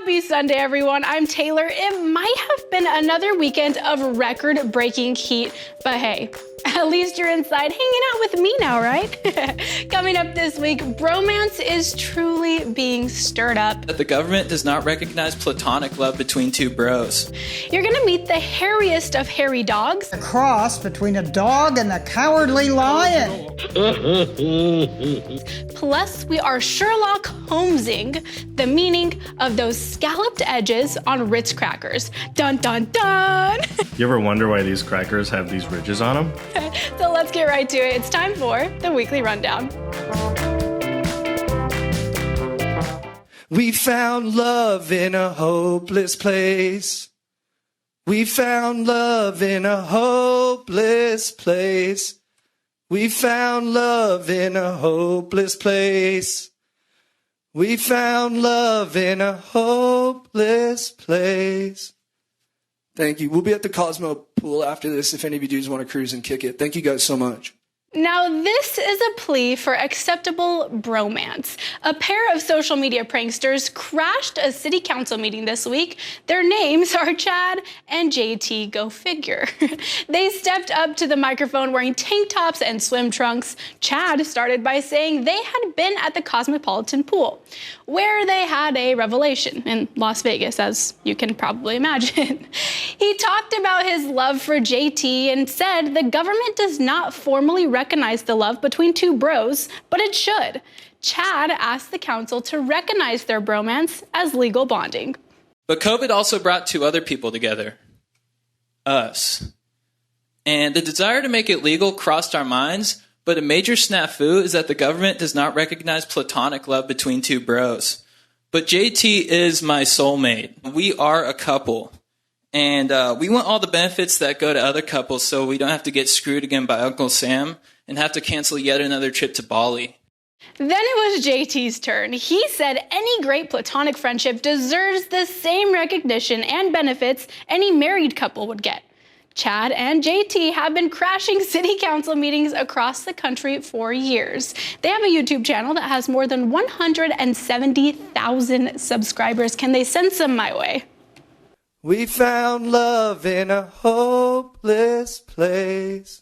Happy Sunday, everyone. I'm Taylor. It might have been another weekend of record-breaking heat, but hey, at least you're inside hanging out with me now, right? Coming up this week, bromance is truly being stirred up. The government does not recognize platonic love between two bros. You're gonna meet the hairiest of hairy dogs. A cross between a dog and a cowardly lion. Plus, we are Sherlock Holmesing the meaning of those scalloped edges on Ritz crackers. Dun, dun, dun! You ever wonder why these crackers have these ridges on them? So let's get right to it. It's time for the Weekly Rundown. We found love in a hopeless place. We found love in a hopeless place. We found love in a hopeless place. We found love in a hopeless place. Thank you. We'll be at the Cosmo pool after this if any of you dudes want to cruise and kick it. Thank you guys so much. Now, this is a plea for acceptable bromance. A pair of social media pranksters crashed a city council meeting this week. Their names are Chad and JT, go figure. They stepped up to the microphone wearing tank tops and swim trunks. Chad started by saying they had been at the Cosmopolitan pool, where they had a revelation in Las Vegas, as you can probably imagine. He talked about his love for JT and said the government does not formally recognize the love between two bros, but it should. Chad asked the council to recognize their bromance as legal bonding. But COVID also brought two other people together. Us. And the desire to make it legal crossed our minds, but a major snafu is that the government does not recognize platonic love between two bros. But JT is my soulmate. We are a couple. And we want all the benefits that go to other couples so we don't have to get screwed again by Uncle Sam and have to cancel yet another trip to Bali. Then it was JT's turn. He said any great platonic friendship deserves the same recognition and benefits any married couple would get. Chad and JT have been crashing city council meetings across the country for years. They have a YouTube channel that has more than 170,000 subscribers. Can they send some my way? We found love in a hopeless place.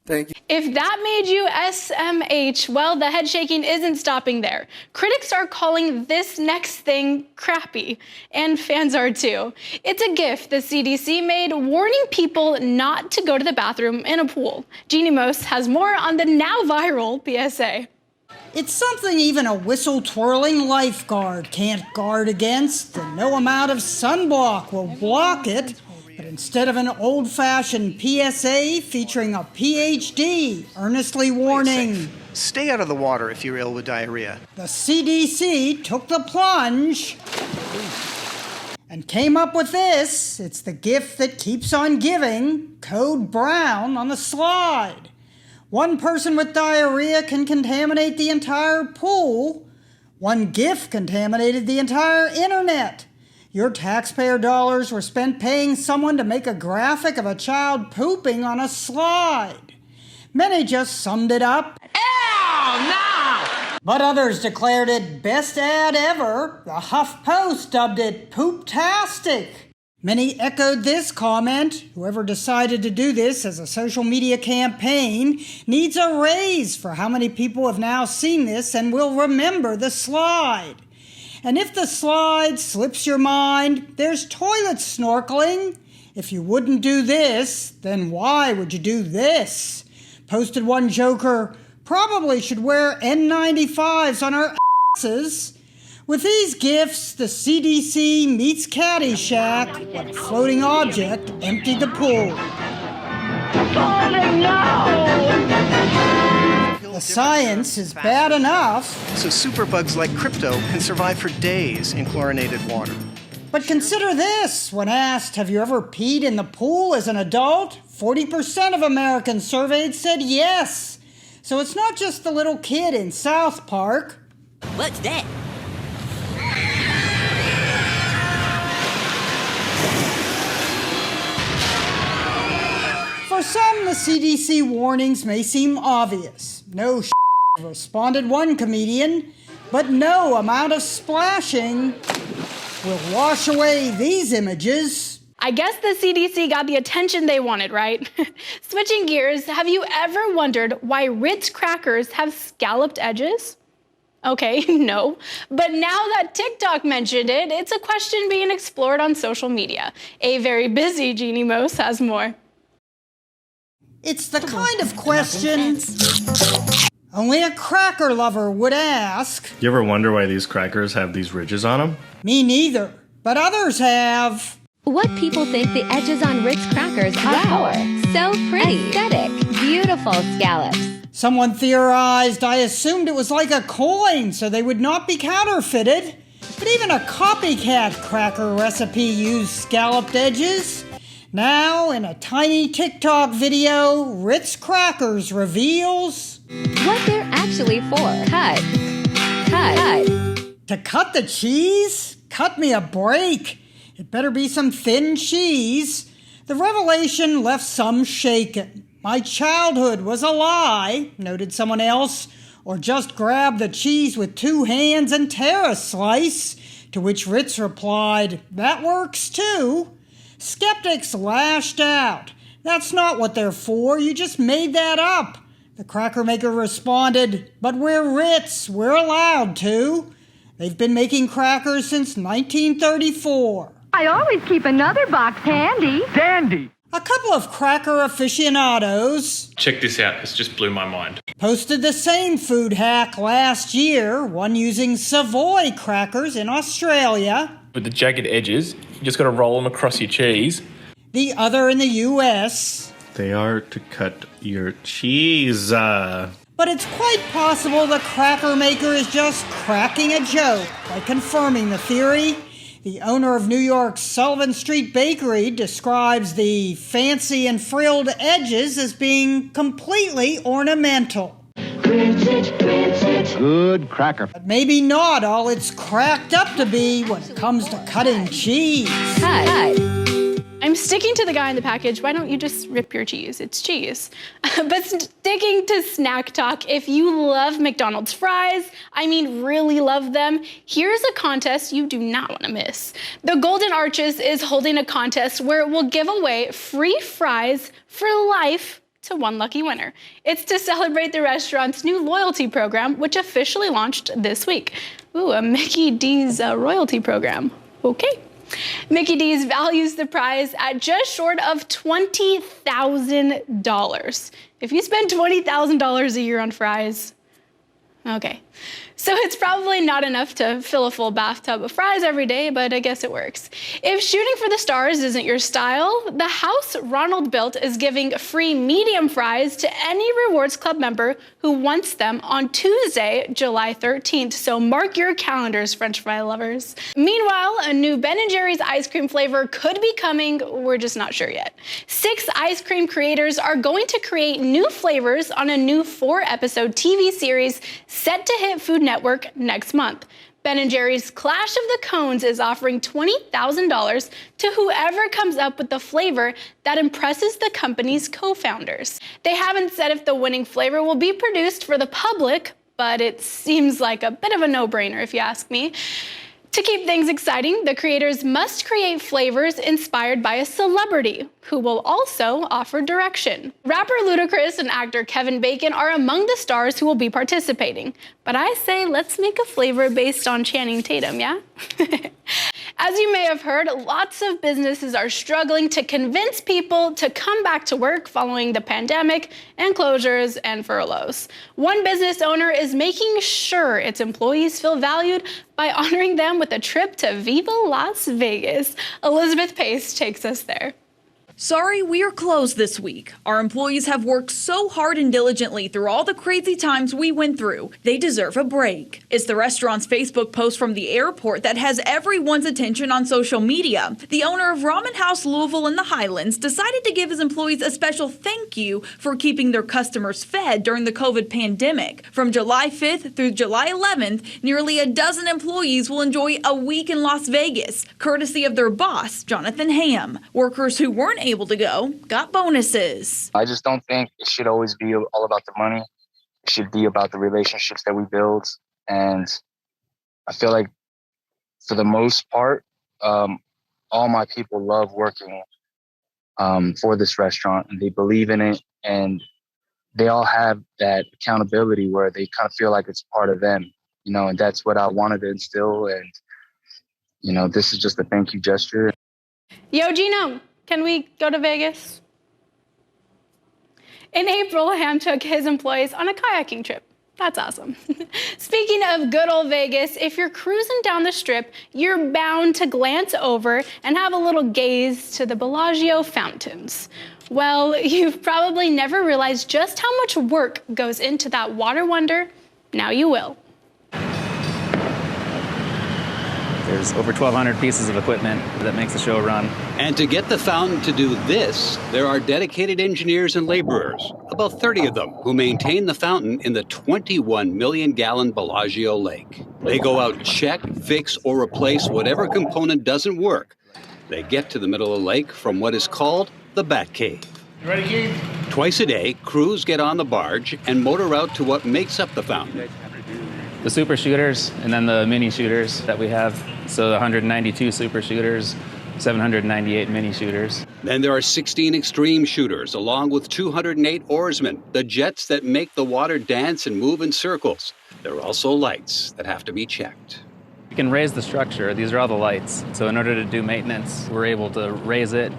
Thank you. If that made you SMH, well, the head shaking isn't stopping there. Critics are calling this next thing crappy, and fans are too. It's a GIF the CDC made warning people not to go to the bathroom in a pool. Jeannie Most has more on the now viral PSA. It's something even a whistle-twirling lifeguard can't guard against, and no amount of sunblock will block it. But instead of an old-fashioned PSA featuring a PhD earnestly warning, stay out of the water if you're ill with diarrhea. The CDC took the plunge and came up with this. It's the gift that keeps on giving, code brown on the slide. One person with diarrhea can contaminate the entire pool. One GIF contaminated the entire internet. Your taxpayer dollars were spent paying someone to make a graphic of a child pooping on a slide. Many just summed it up. Ew, no! But others declared it best ad ever. The HuffPost dubbed it pooptastic. Many echoed this comment. Whoever decided to do this as a social media campaign needs a raise for how many people have now seen this and will remember the slide. And if the slide slips your mind, there's toilet snorkeling. If you wouldn't do this, then why would you do this? Posted one joker, probably should wear N95s on our asses. With these gifts, the CDC meets Caddyshack when a floating object emptied the pool. Falling now! The science is bad enough, So superbugs like crypto can survive for days in chlorinated water. but consider this. When asked, have you ever peed in the pool as an adult? 40% of Americans surveyed said yes. So it's not just the little kid in South Park. What's that? For some, the CDC warnings may seem obvious. No responded one comedian, but no amount of splashing will wash away these images. I guess the CDC got the attention they wanted, right? Switching gears, have you ever wondered why Ritz crackers have scalloped edges? Okay, no. But now that TikTok mentioned it, it's a question being explored on social media. A very busy Jeannie Mose has more. It's the kind of question only a cracker lover would ask. You ever wonder why these crackers have these ridges on them? Me neither, but others have. What people think the edges on Ritz crackers are for. So pretty, aesthetic, beautiful scallops. Someone theorized I assumed it was like a coin, so they would not be counterfeited. But even a copycat cracker recipe used scalloped edges. Now, in a tiny TikTok video, Ritz Crackers reveals What they're actually for. Cut. to cut the cheese? Cut me a break. It better be some thin cheese. The revelation left some shaken. My childhood was a lie, noted someone else, or just grab the cheese with 2 hands and tear a slice, to which Ritz replied, that works too. Skeptics lashed out. That's not what they're for, you just made that up. The cracker maker responded, but we're Ritz, we're allowed to. They've been making crackers since 1934. I always keep another box handy. Dandy! A couple of cracker aficionados Check this out, this just blew my mind. posted the same food hack last year, one using Savoy crackers in Australia, With the jagged edges, you just got to roll them across your cheese. the other in the US. They are to cut your cheese. But it's quite possible the cracker maker is just cracking a joke by confirming the theory. The owner of New York's Sullivan Street Bakery describes the fancy and frilled edges as being completely ornamental. Good cracker. But maybe not all it's cracked up to be when it comes to cutting cheese. Cut. I'm sticking to the guy in the package. Why don't you just rip your cheese? It's cheese. But sticking to snack talk, if you love McDonald's fries, I mean really love them, here's a contest you do not want to miss. The Golden Arches is holding a contest where it will give away free fries for life to one lucky winner. It's to celebrate the restaurant's new loyalty program, which officially launched this week. Ooh, a Mickey D's royalty program. Okay. Mickey D's values the prize at just short of $20,000. If you spend $20,000 a year on fries, okay. So it's probably not enough to fill a full bathtub of fries every day, but I guess it works. If shooting for the stars isn't your style, the house Ronald built is giving free medium fries to any Rewards Club member who wants them on Tuesday, July 13th. So mark your calendars, French fry lovers. Meanwhile, a new Ben & Jerry's ice cream flavor could be coming. We're just not sure yet. 6 ice cream creators are going to create new flavors on a new 4-episode TV series set to hit Food Network next month. Ben & Jerry's Clash of the Cones is offering $20,000 to whoever comes up with the flavor that impresses the company's co-founders. They haven't said if the winning flavor will be produced for the public, but it seems like a bit of a no-brainer if you ask me. To keep things exciting, the creators must create flavors inspired by a celebrity who will also offer direction. Rapper Ludacris and actor Kevin Bacon are among the stars who will be participating. But I say let's make a flavor based on Channing Tatum, yeah? As you may have heard, lots of businesses are struggling to convince people to come back to work following the pandemic and closures and furloughs. One business owner is making sure its employees feel valued by honoring them with a trip to Viva Las Vegas. Elizabeth Pace takes us there. Sorry, we are closed this week. Our employees have worked so hard and diligently through all the crazy times we went through. They deserve a break. It's the restaurant's Facebook post from the airport that has everyone's attention on social media. The owner of Ramen House Louisville in the Highlands decided to give his employees a special thank you for keeping their customers fed during the COVID pandemic. From July 5th through July 11th, nearly a dozen employees will enjoy a week in Las Vegas, courtesy of their boss, Jonathan Ham. Workers who weren't able to go got bonuses. I just don't think it should always be all about the money. It should be about the relationships that we build. And I feel like for the most part, all my people love working for this restaurant, and they believe in it, and they all have that accountability where they kind of feel like it's part of them, and that's what I wanted to instill. And, this is just a thank you gesture. Yo, Gino, can we go to Vegas? In April, Ham took his employees on a kayaking trip. That's awesome. Speaking of good old Vegas, if you're cruising down the strip, you're bound to glance over and have a little gaze to the Bellagio fountains. Well, you've probably never realized just how much work goes into that water wonder. Now you will. There's over 1,200 pieces of equipment that makes the show run. And to get the fountain to do this, there are dedicated engineers and laborers, about 30 of them, who maintain the fountain in the 21 million-gallon Bellagio lake. They go out, check, fix, or replace whatever component doesn't work. They get to the middle of the lake from what is called the Bat Cave. You ready, Keith? Twice a day, crews get on the barge and motor out to what makes up the fountain. The super shooters and then the mini shooters that we have. So the 192 super shooters, 798 mini shooters. Then there are 16 extreme shooters, along with 208 oarsmen, the jets that make the water dance and move in circles. There are also lights that have to be checked. You can raise the structure. These are all the lights. So in order to do maintenance, we're able to raise it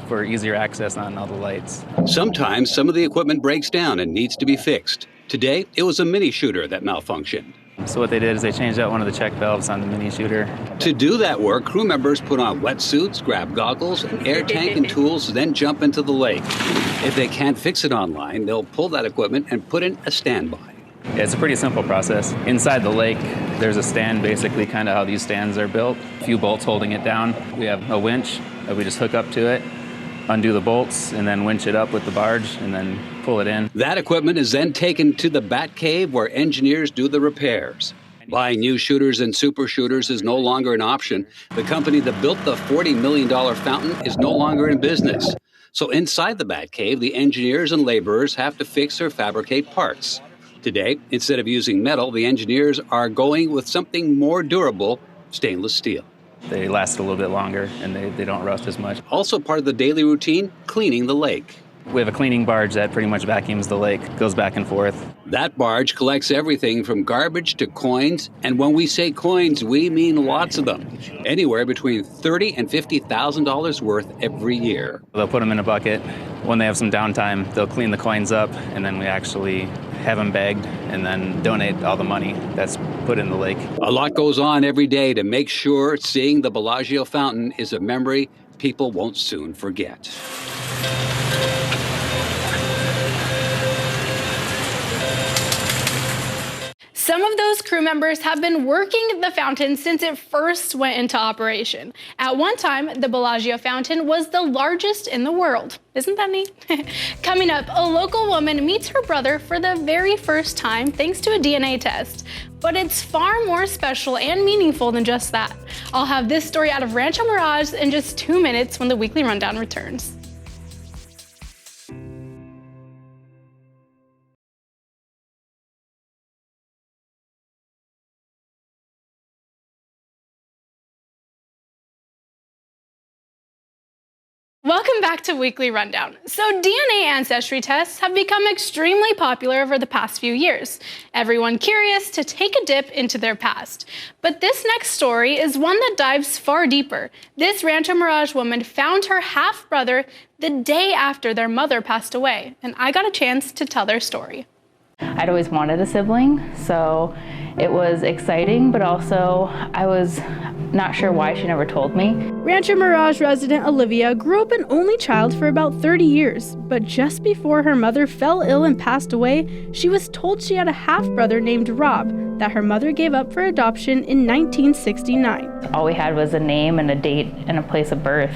for easier access on all the lights. Sometimes some of the equipment breaks down and needs to be fixed. Today, it was a mini shooter that malfunctioned. So what they did is they changed out one of the check valves on the mini shooter. To do that work, crew members put on wetsuits, grab goggles, an air tank and tools, then jump into the lake. If they can't fix it online, they'll pull that equipment and put in a standby. Yeah, it's a pretty simple process. Inside the lake, there's a stand, basically kind of how these stands are built. A few bolts holding it down. We have a winch that we just hook up to it, undo the bolts, and then winch it up with the barge, and then pull it in. That equipment is then taken to the Bat Cave where engineers do the repairs. Buying new shooters and super shooters is no longer an option. The company that built the $40 million fountain is no longer in business. So inside the Bat Cave, the engineers and laborers have to fix or fabricate parts. Today, instead of using metal, the engineers are going with something more durable, stainless steel. They last a little bit longer and they don't rust as much. Also part of the daily routine, cleaning the lake. We have a cleaning barge that pretty much vacuums the lake, goes back and forth. That barge collects everything from garbage to coins, and when we say coins, we mean lots of them. Anywhere between $30,000 and $50,000 worth every year. They'll put them in a bucket. When they have some downtime, they'll clean the coins up, and then we actually have them bagged and then donate all the money that's put in the lake. A lot goes on every day to make sure seeing the Bellagio fountain is a memory people won't soon forget. Some of those crew members have been working the fountain since it first went into operation. At one time, the Bellagio fountain was the largest in the world. Isn't that neat? Coming up, a local woman meets her brother for the very first time thanks to a DNA test. But it's far more special and meaningful than just that. I'll have this story out of Rancho Mirage in just 2 minutes when the Weekly Rundown returns. Welcome back to Weekly Rundown. So DNA ancestry tests have become extremely popular over the past few years. Everyone curious to take a dip into their past. But this next story is one that dives far deeper. This Rancho Mirage woman found her half-brother the day after their mother passed away, and I got a chance to tell their story. I'd always wanted a sibling, so it was exciting, but also I was not sure why she never told me. Rancho Mirage resident Olivia grew up an only child for about 30 years, but just before her mother fell ill and passed away, she was told she had a half-brother named Rob that her mother gave up for adoption in 1969. All we had was a name and a date and a place of birth.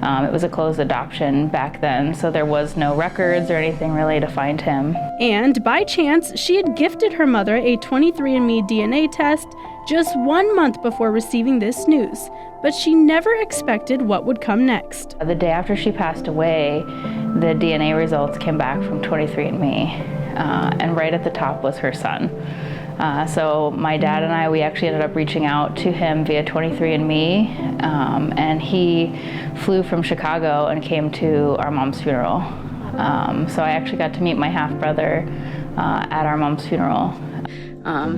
It was a closed adoption back then, so there was no records or anything really to find him. And by chance, she had gifted her mother a 23andMe DNA test just 1 month before receiving this news, but she never expected what would come next. The day after she passed away, the DNA results came back from 23andMe, and right at the top was her son. So my dad and I, we actually ended up reaching out to him via 23andMe, and he flew from Chicago and came to our mom's funeral. So I actually got to meet my half-brother at our mom's funeral.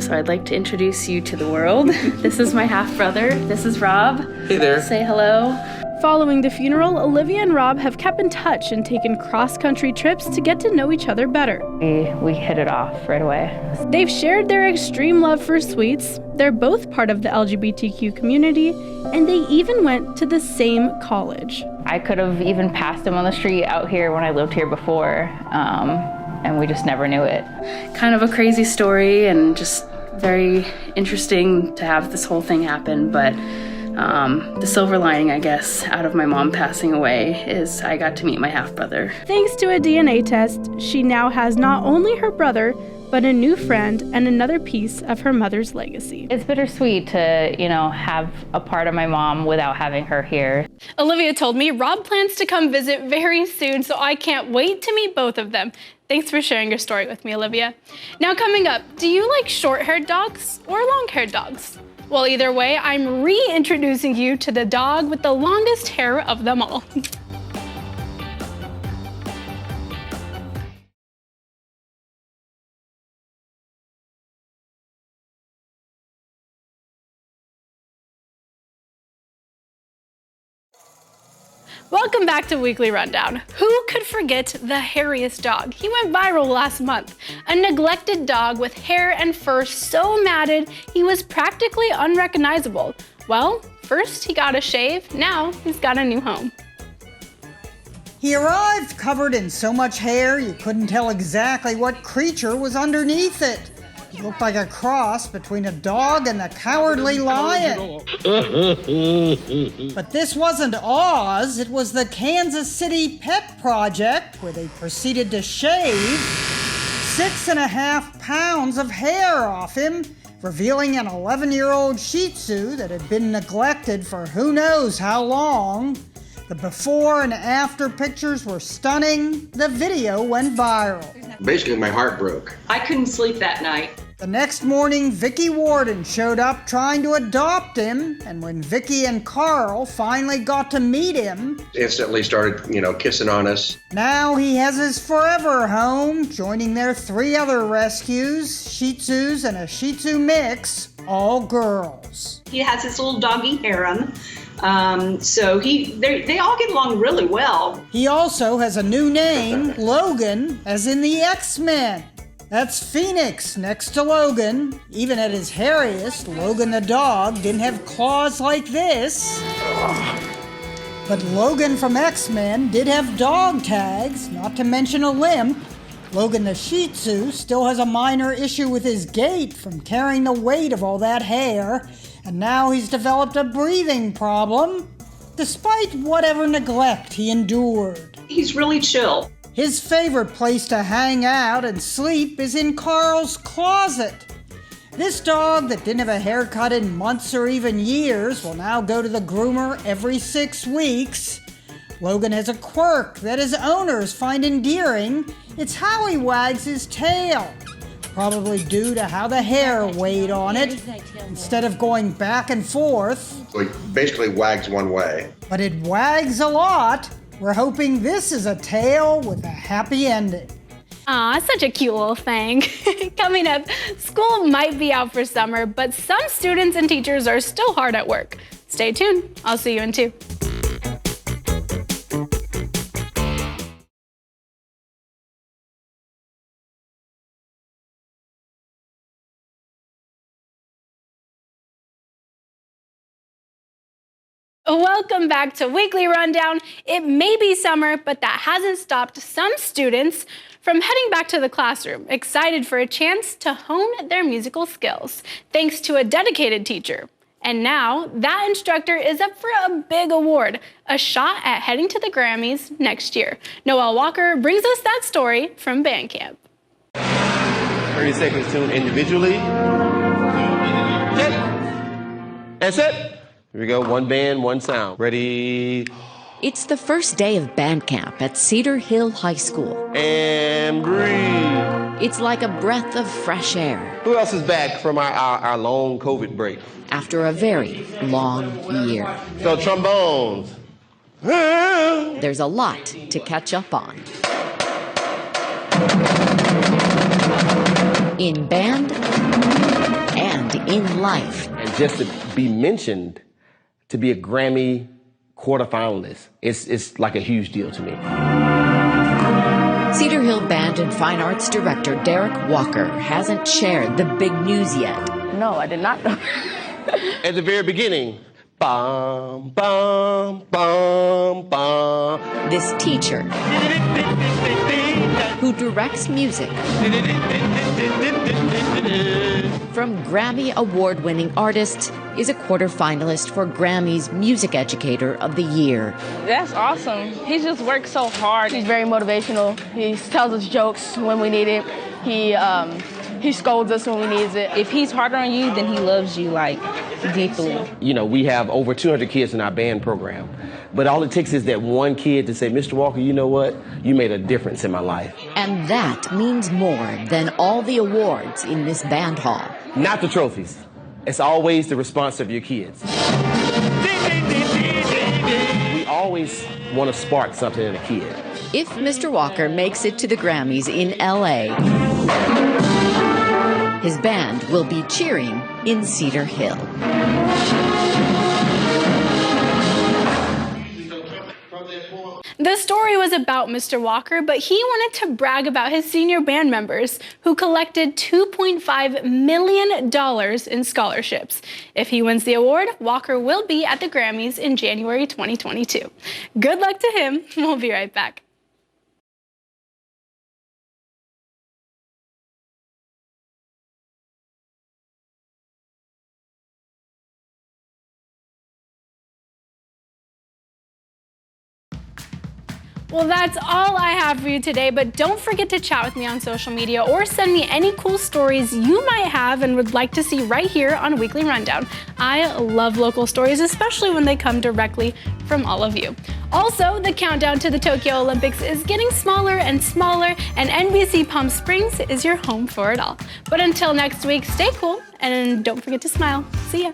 So I'd like to introduce you to the world. This is my half-brother. This is Rob. Hey there. Say hello. Following the funeral, Olivia and Rob have kept in touch and taken cross-country trips to get to know each other better. We hit it off right away. They've shared their extreme love for sweets, they're both part of the LGBTQ community, and they even went to the same college. I could have even passed him on the street out here when I lived here before, and we just never knew it. Kind of a crazy story and just very interesting to have this whole thing happen, but the silver lining, I guess, out of my mom passing away is I got to meet my half-brother. Thanks to a DNA test, she now has not only her brother, but a new friend and another piece of her mother's legacy. It's bittersweet to, have a part of my mom without having her here. Olivia told me Rob plans to come visit very soon, so I can't wait to meet both of them. Thanks for sharing your story with me, Olivia. Now coming up, do you like short-haired dogs or long-haired dogs? Well, either way, I'm reintroducing you to the dog with the longest hair of them all. Welcome back to Weekly Rundown. Who could forget the hairiest dog? He went viral last month. A neglected dog with hair and fur so matted he was practically unrecognizable. Well, first he got a shave, now he's got a new home. He arrived covered in so much hair you couldn't tell exactly what creature was underneath it. He looked like a cross between a dog and a cowardly lion. But this wasn't Oz, it was the Kansas City Pet Project, where they proceeded to shave 6.5 pounds of hair off him, revealing an 11-year-old Shih Tzu that had been neglected for who knows how long. The before and after pictures were stunning. The video went viral. Basically, my heart broke. I couldn't sleep that night. The next morning, Vicky Warden showed up trying to adopt him, and when Vicky and Carl finally got to meet him, Instantly started, kissing on us. Now he has his forever home, joining their 3 other rescues, Shih Tzus and a Shih Tzu mix, all girls. He has his little doggy harem. So they all get along really well. He also has a new name, Logan, as in the X-Men. That's Phoenix next to Logan. Even at his hairiest, Logan the dog didn't have claws like this. But Logan from X-Men did have dog tags, not to mention a limp. Logan the Shih Tzu still has a minor issue with his gait from carrying the weight of all that hair, and now he's developed a breathing problem, despite whatever neglect he endured. He's really chill. His favorite place to hang out and sleep is in Carl's closet. This dog that didn't have a haircut in months or even years will now go to the groomer every 6 weeks. Logan has a quirk that his owners find endearing. It's how he wags his tail, probably due to how the hair weighed on it, instead of going back and forth. So he basically wags one way. But it wags a lot. We're hoping this is a tale with a happy ending. Aw, such a cute little thing. Coming up, school might be out for summer, but some students and teachers are still hard at work. Stay tuned. I'll see you in 2. Welcome back to Weekly Rundown. It may be summer, but that hasn't stopped some students from heading back to the classroom, excited for a chance to hone their musical skills, thanks to a dedicated teacher. And now, that instructor is up for a big award, a shot at heading to the Grammys next year. Noelle Walker brings us that story from band camp. 30 seconds tune individually. That's it. Here we go, one band, one sound. Ready, It's the first day of band camp at Cedar Hill High School. And breathe. It's like a breath of fresh air. Who else is back from our long COVID break? After a very long year. So trombones. There's a lot to catch up on. In band and in life. And just to be mentioned, to be a Grammy quarterfinalist, it's like a huge deal to me. Cedar Hill Band and Fine Arts Director Derek Walker hasn't shared the big news yet. No, I did not know. At the very beginning, bum, bum, bum, bum. This teacher who directs music from Grammy award-winning artists is a quarterfinalist for Grammy's Music Educator of the Year. That's awesome. He just works so hard. He's very motivational. He tells us jokes when we need it. He scolds us when we need it. If he's harder on you, then he loves you, like, deeply. You know, we have over 200 kids in our band program. But all it takes is that one kid to say, Mr. Walker, you know what? You made a difference in my life. And that means more than all the awards in this band hall. Not the trophies. It's always the response of your kids. We always want to spark something in a kid. If Mr. Walker makes it to the Grammys in LA, his band will be cheering in Cedar Hill. The story was about Mr. Walker, but he wanted to brag about his senior band members who collected $2.5 million in scholarships. If he wins the award, Walker will be at the Grammys in January 2022. Good luck to him. We'll be right back. Well, that's all I have for you today, but don't forget to chat with me on social media or send me any cool stories you might have and would like to see right here on Weekly Rundown. I love local stories, especially when they come directly from all of you. Also, the countdown to the Tokyo Olympics is getting smaller and smaller, and NBC Palm Springs is your home for it all. But until next week, stay cool and don't forget to smile. See ya.